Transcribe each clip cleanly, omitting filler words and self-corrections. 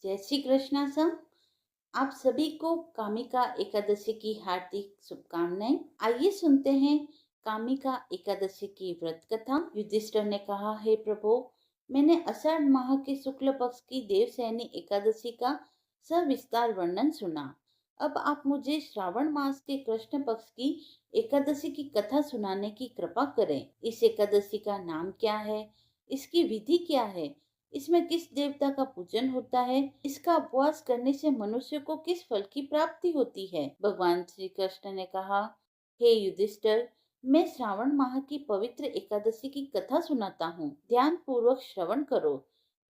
जय श्री कृष्णा सर। आप सभी को कामिका एकादशी की हार्दिक शुभकामनाएं। आइए सुनते हैं कामिका एकादशी की व्रत कथा। युधिष्ठिर ने कहा, हे प्रभु, मैंने आषाढ़ माह के शुक्ल पक्ष की देवसैनी एकादशी का सविस्तार वर्णन सुना। अब आप मुझे श्रावण मास के कृष्ण पक्ष की एकादशी की कथा सुनाने की कृपा करें। इस एकादशी का नाम क्या है, इसकी विधि क्या है, इसमें किस देवता का पूजन होता है, इसका उपवास करने से मनुष्य को किस फल की प्राप्ति होती है। भगवान श्री कृष्ण ने कहा, हे युधिष्ठिर, मैं श्रावण माह की पवित्र एकादशी की कथा सुनाता हूँ। ध्यान पूर्वक श्रवण करो।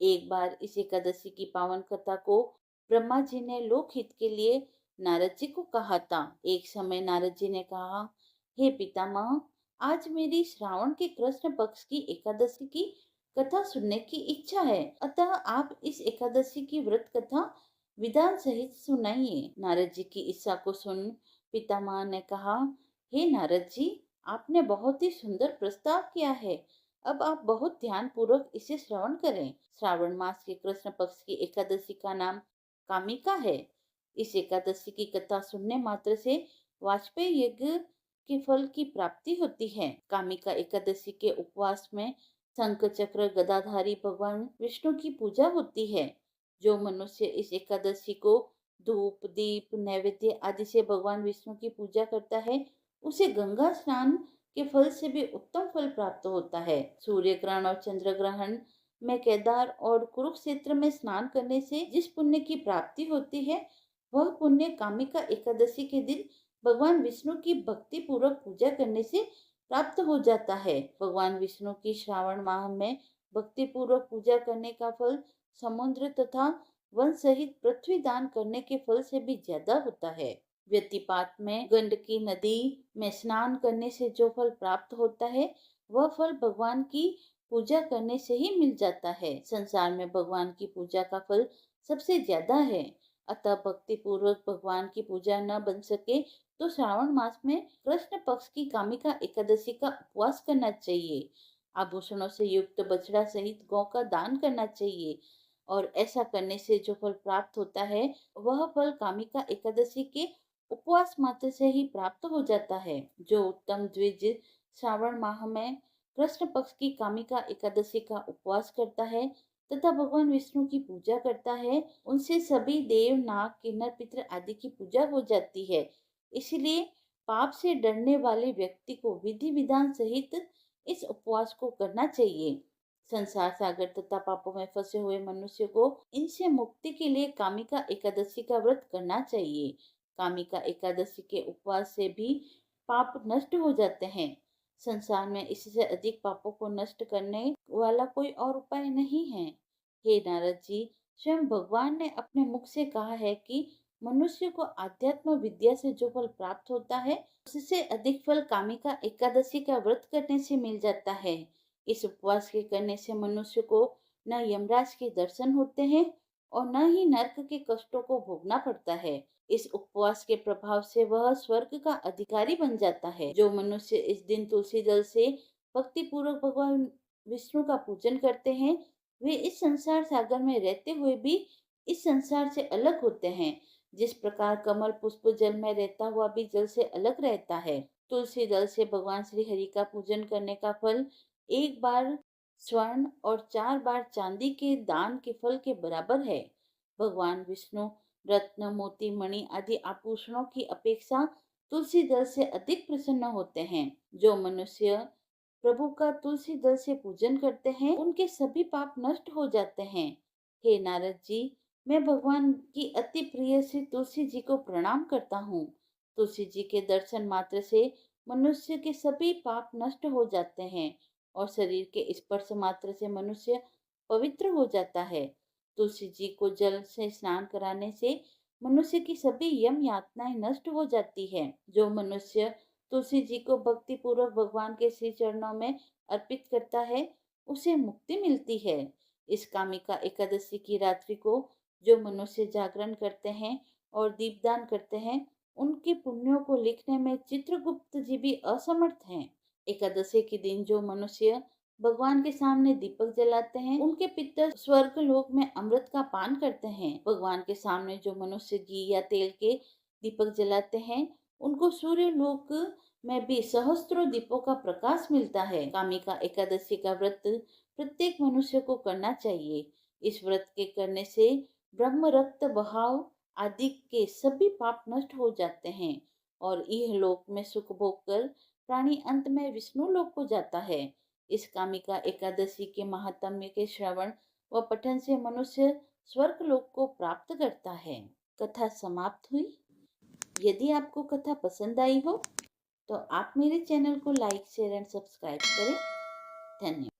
एक बार इस एकादशी की पावन कथा को ब्रह्मा जी ने लोकहित के लिए नारद जी को कहा था। एक समय नारद जी ने कहा, हे पितामह, आज मेरी श्रावण के कृष्ण पक्ष की एकादशी की कथा सुनने की इच्छा है, अतः आप इस एकादशी की व्रत कथा विधान सहित सुनाइए। नारद जी की इच्छा को सुन पितामह ने कहा, हे नारद जी, आपने बहुत ही सुंदर प्रस्ताव किया है। अब आप बहुत ध्यान पूर्वक इसे श्रवण करें। श्रावण मास के कृष्ण पक्ष की एकादशी का नाम कामिका है। इस एकादशी की कथा सुनने मात्र से वाजपेयी यज्ञ के फल की प्राप्ति होती है। कामिका एकादशी के उपवास में शंख चक्र गदाधारी भगवान विष्णु की पूजा होती है। जो मनुष्य इस एकादशी को धूप दीप नैवेद्य आदि से भगवान विष्णु की पूजा करता है, उसे गंगा स्नान के फल से भी उत्तम फल प्राप्त होता है। सूर्य ग्रहण और चंद्र ग्रहण में केदार और कुरुक्षेत्र में स्नान करने से जिस पुण्य की प्राप्ति होती है, वह पुण्य कामिका एकादशी के दिन भगवान विष्णु की भक्ति पूर्वक पूजा करने से प्राप्त हो जाता है। भगवान विष्णु की श्रावण माह में भक्ति पूर्वक पूजा करने का फल समुद्र तथा वन सहित पृथ्वी दान करने के फल से भी ज्यादा होता है। व्यतिपात में गंडकी नदी में स्नान करने से जो फल प्राप्त होता है, वह फल भगवान की पूजा करने से ही मिल जाता है। संसार में भगवान की पूजा का फल सबसे ज्यादा है, अतः भक्ति पूर्वक भगवान की पूजा न बन सके तो श्रावण मास में कृष्ण पक्ष की कामिका एकादशी का उपवास करना चाहिए। आभूषणों से युक्त बछड़ा सहित गौ का दान करना चाहिए, और ऐसा करने से जो फल प्राप्त होता है, वह फल कामिका एकादशी के उपवास मात्र से ही प्राप्त हो जाता है। जो उत्तम द्विज श्रावण माह में कृष्ण पक्ष की कामिका एकादशी का उपवास करता है तथा भगवान विष्णु की पूजा करता है, उनसे सभी देव नाग किन्नर पितर आदि की पूजा हो जाती है। इसलिए पाप से डरने वाले व्यक्ति को विधि विधान सहित इस उपवास को करना चाहिए। संसार सागर तथा पापों में फंसे हुए मनुष्य को इनसे मुक्ति के लिए कामिका एकादशी का व्रत करना चाहिए। कामिका एकादशी के उपवास से भी पाप नष्ट हो जाते हैं। संसार में इससे अधिक पापों को नष्ट करने वाला कोई और उपाय नहीं है। हे नारद जी, स्वयं भगवान ने अपने मुख से कहा है कि मनुष्य को आध्यात्म विद्या से जो फल प्राप्त होता है, उससे अधिक फल कामिका एकादशी का व्रत करने से मिल जाता है। इस उपवास के करने से मनुष्य को न यमराज के दर्शन होते हैं और न ही नरक के कष्टों को भोगना पड़ता है। इस उपवास के प्रभाव से वह स्वर्ग का अधिकारी बन जाता है। जो मनुष्य इस दिन तुलसी दल से भक्ति पूर्वक भगवान विष्णु का पूजन करते हैं, वे इस संसार सागर में रहते हुए भी इस संसार से अलग होते हैं। जिस प्रकार कमल पुष्प जल में रहता हुआ भी जल से अलग रहता है, तुलसी दल से भगवान श्री हरि का पूजन करने का फल एक बार स्वर्ण और 4 बार चांदी के दान के फल के बराबर है। भगवान विष्णु रत्न मोती मणि आदि आभूषणों की अपेक्षा तुलसी दल से अधिक प्रसन्न होते हैं। जो मनुष्य प्रभु का तुलसी दल से पूजन करते हैं, उनके सभी पाप नष्ट हो जाते हैं। हे नारद जी, मैं भगवान की अति प्रिय श्री तुलसी जी को प्रणाम करता हूँ। तुलसी जी के दर्शन मात्र से मनुष्य के सभी पाप नष्ट हो जाते हैं और शरीर के स्पर्श मात्र से मनुष्य पवित्र हो जाता है। तुलसी जी को जल से स्नान कराने से मनुष्य की सभी यम यातनाएं नष्ट हो जाती है। जो मनुष्य तुलसी जी को भक्ति पूर्वक भगवान के श्री चरणों में अर्पित करता है, उसे मुक्ति मिलती है। इस कामिका एकादशी की रात्रि को जो मनुष्य जागरण करते हैं और दीपदान करते हैं, उनके पुण्यों को लिखने में चित्रगुप्त जी भी असमर्थ हैं। एकादशी के दिन जो मनुष्य भगवान के सामने दीपक जलाते हैं, उनके पितर स्वर्ग लोक में अमृत का पान करते हैं। भगवान के सामने जो मनुष्य घी या तेल के दीपक जलाते हैं, उनको सूर्य लोक में भी सहस्त्रों दीपों का प्रकाश मिलता है। कामिका एकादशी का व्रत प्रत्येक मनुष्य को करना चाहिए। इस व्रत के करने से ब्रह्म रक्त बहाव आदि के सभी पाप नष्ट हो जाते हैं और यह लोक में सुख भोग कर प्राणी अंत में विष्णु लोक को जाता है। इस कामिका एकादशी के महात्म्य के श्रवण व पठन से मनुष्य स्वर्ग लोक को प्राप्त करता है। कथा समाप्त हुई। यदि आपको कथा पसंद आई हो तो आप मेरे चैनल को लाइक शेयर एंड सब्सक्राइब करें। धन्यवाद।